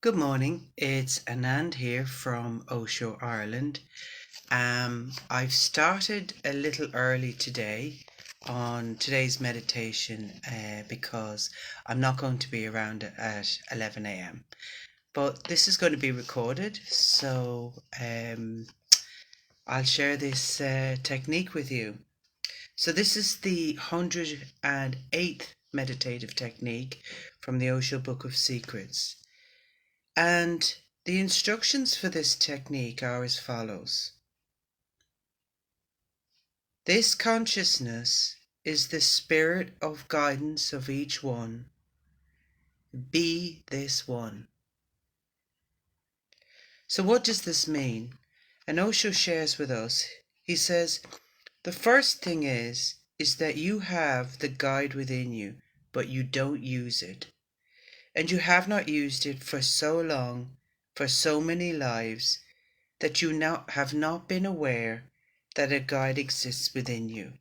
Good morning, it's Anand here from Osho, Ireland. I've started a little early today on today's meditation because I'm not going to be around at 11 a.m. But this is going to be recorded, so I'll share this technique with you. So this is the 108th meditative technique from the Osho Book of Secrets. And the instructions for this technique are as follows. This consciousness is the spirit of guidance of each one. Be this one. So what does this mean? And Osho shares with us, he says, the first thing is that you have the guide within you, but you don't use it. And you have not used it for so long, for so many lives, that you now have not been aware that a guide exists within you.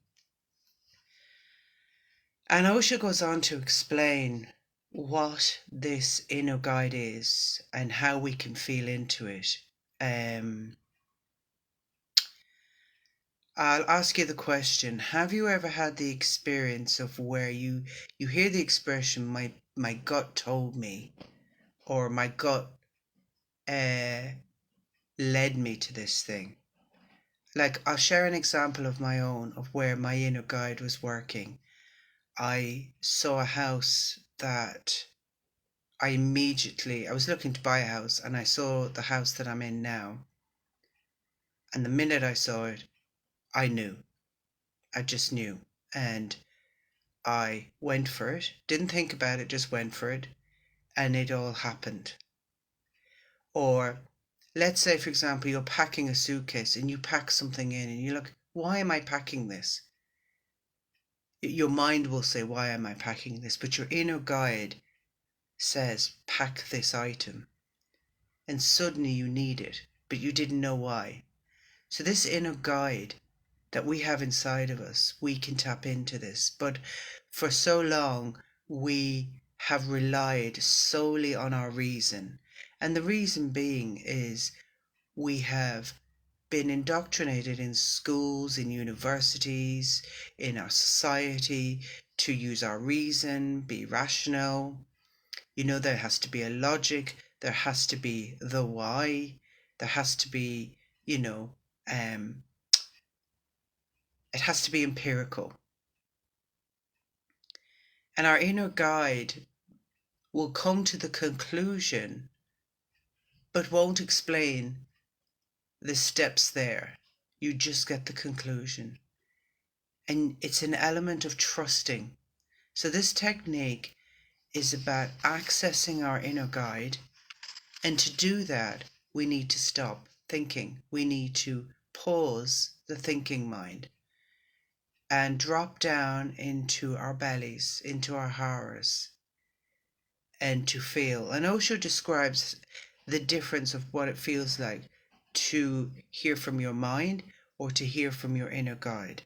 And Osho goes on to explain what this inner guide is and how we can feel into it. I'll ask you the question, have you ever had the experience of where you hear the expression, my gut told me, or my gut led me to this thing? Like, I'll share an example of my own, of where my inner guide was working. I saw a house that I was looking to buy a house, and I saw the house that I'm in now. And the minute I saw it, I knew. I just knew. And I went for it. Didn't think about it, just went for it. And it all happened. Or let's say, for example, you're packing a suitcase and you pack something in and you look, why am I packing this? Your mind will say, why am I packing this? But your inner guide says, pack this item. And suddenly you need it, but you didn't know why. So this inner guide that we have inside of us, we can tap into this. But for so long, we have relied solely on our reason. And the reason being is we have been indoctrinated in schools, in universities, in our society to use our reason, be rational. There has to be a logic, there has to be the why, there has to be, it has to be empirical. And our inner guide will come to the conclusion, but won't explain the steps there. You just get the conclusion. And it's an element of trusting. So this technique is about accessing our inner guide. And to do that, we need to stop thinking. We need to pause the thinking mind and drop down into our bellies, into our hearts, and to feel. And Osho describes the difference of what it feels like to hear from your mind or to hear from your inner guide.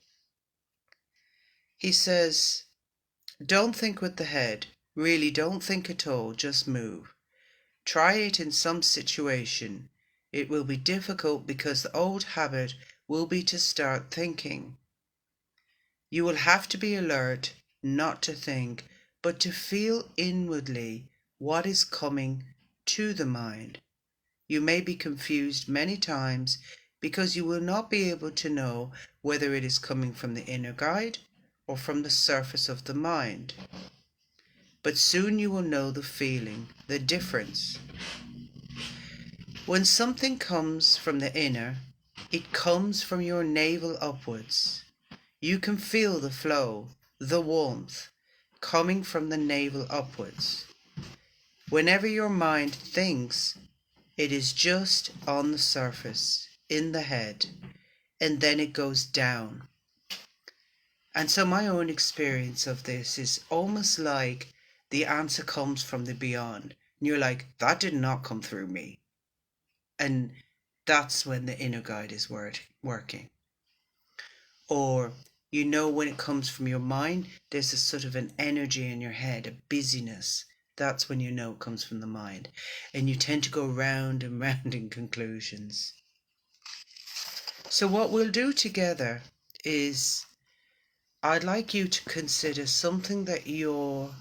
He says, don't think with the head. Really, don't think at all, just move. Try it in some situation. It will be difficult because the old habit will be to start thinking. You will have to be alert, not to think, but to feel inwardly what is coming to the mind. You may be confused many times because you will not be able to know whether it is coming from the inner guide or from the surface of the mind. But soon you will know the feeling, the difference. When something comes from the inner, it comes from your navel upwards. You can feel the flow, the warmth, coming from the navel upwards. Whenever your mind thinks, it is just on the surface, in the head, and then it goes down. And so my own experience of this is almost like the answer comes from the beyond. And you're like, that did not come through me. And that's when the inner guide is working. Or, when it comes from your mind, there's a sort of an energy in your head, a busyness, that's when you know it comes from the mind. And you tend to go round and round in conclusions. So what we'll do together is I'd like you to consider something that you're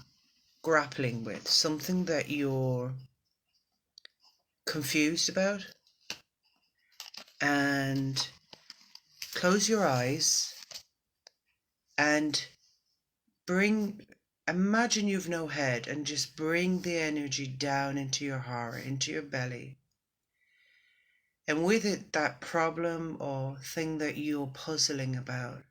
grappling with, something that you're confused about, and close your eyes and imagine you've no head, and just bring the energy down into your heart, into your belly. And with it, that problem or thing that you're puzzling about.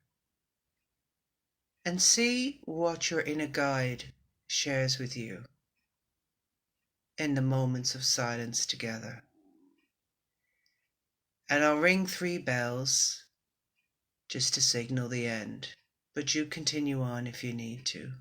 And see what your inner guide shares with you in the moments of silence together. And I'll ring 3 bells just to signal the end, but you continue on if you need to.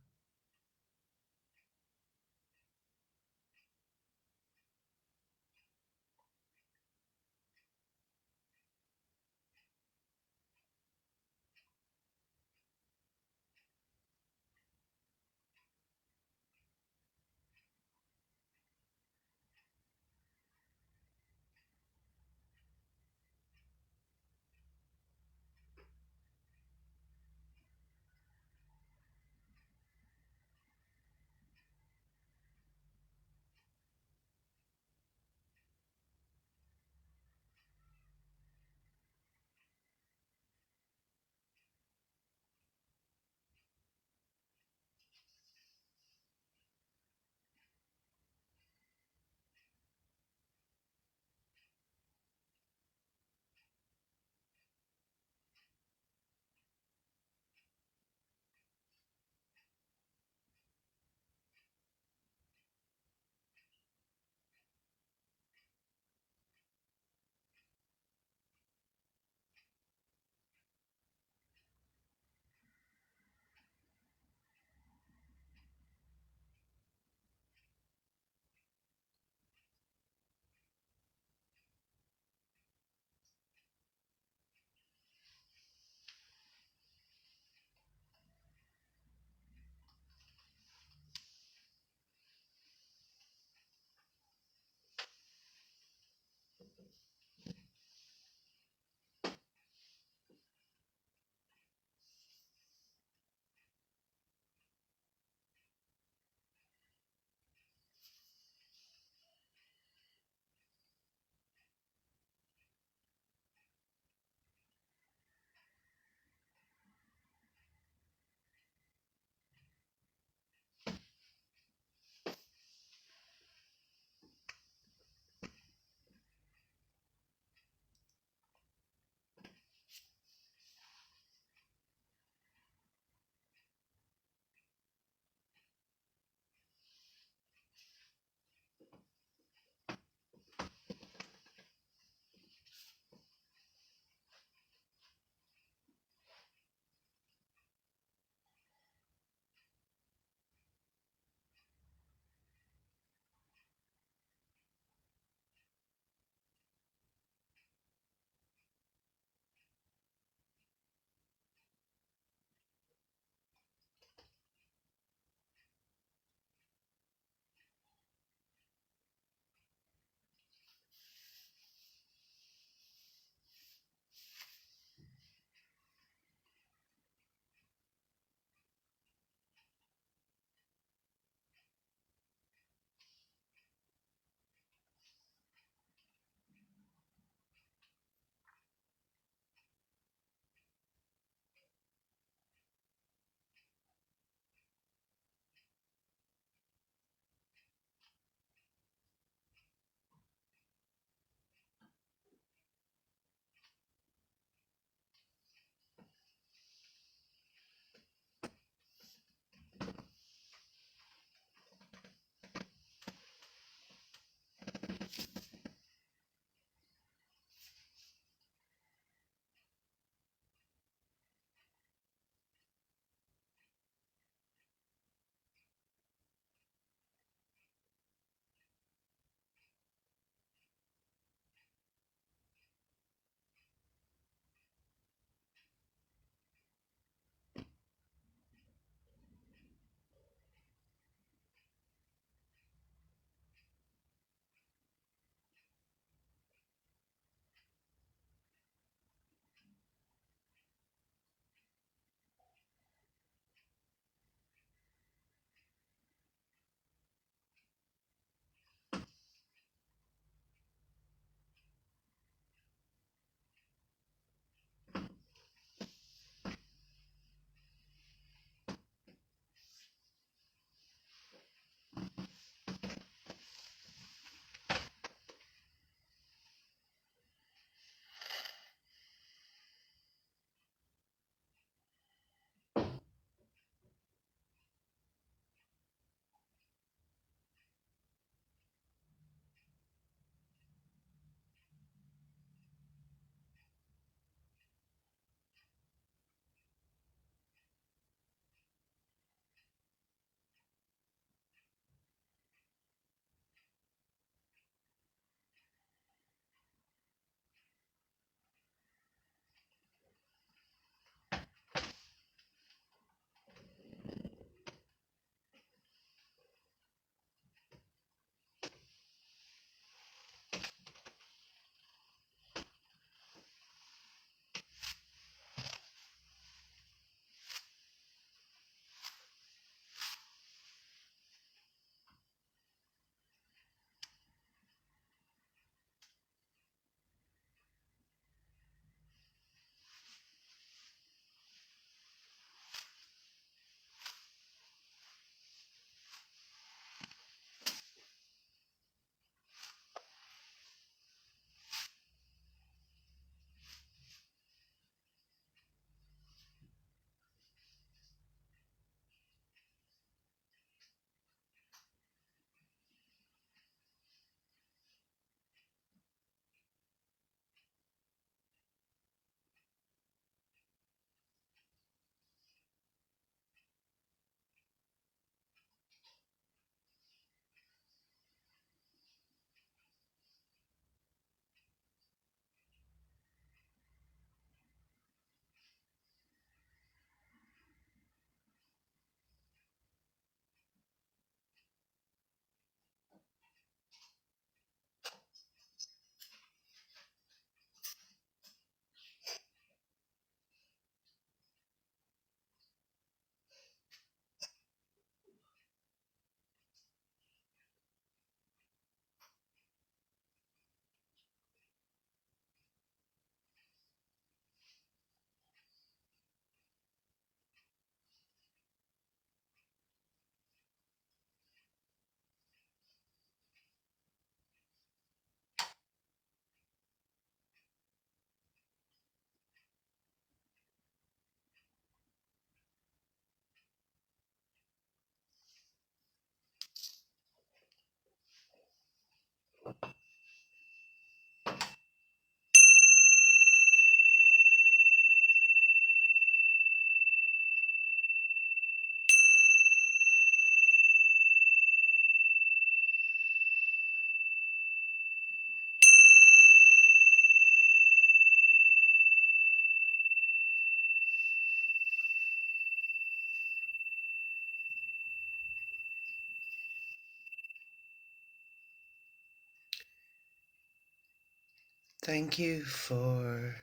Thank you for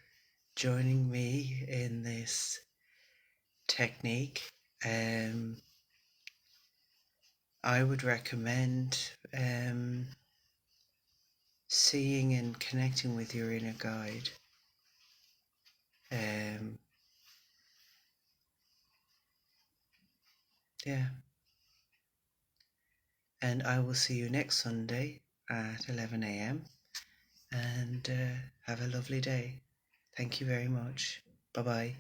joining me in this technique. I would recommend seeing and connecting with your inner guide. Yeah. And I will see you next Sunday at 11 a.m. and have a lovely day. Thank you very much. Bye bye.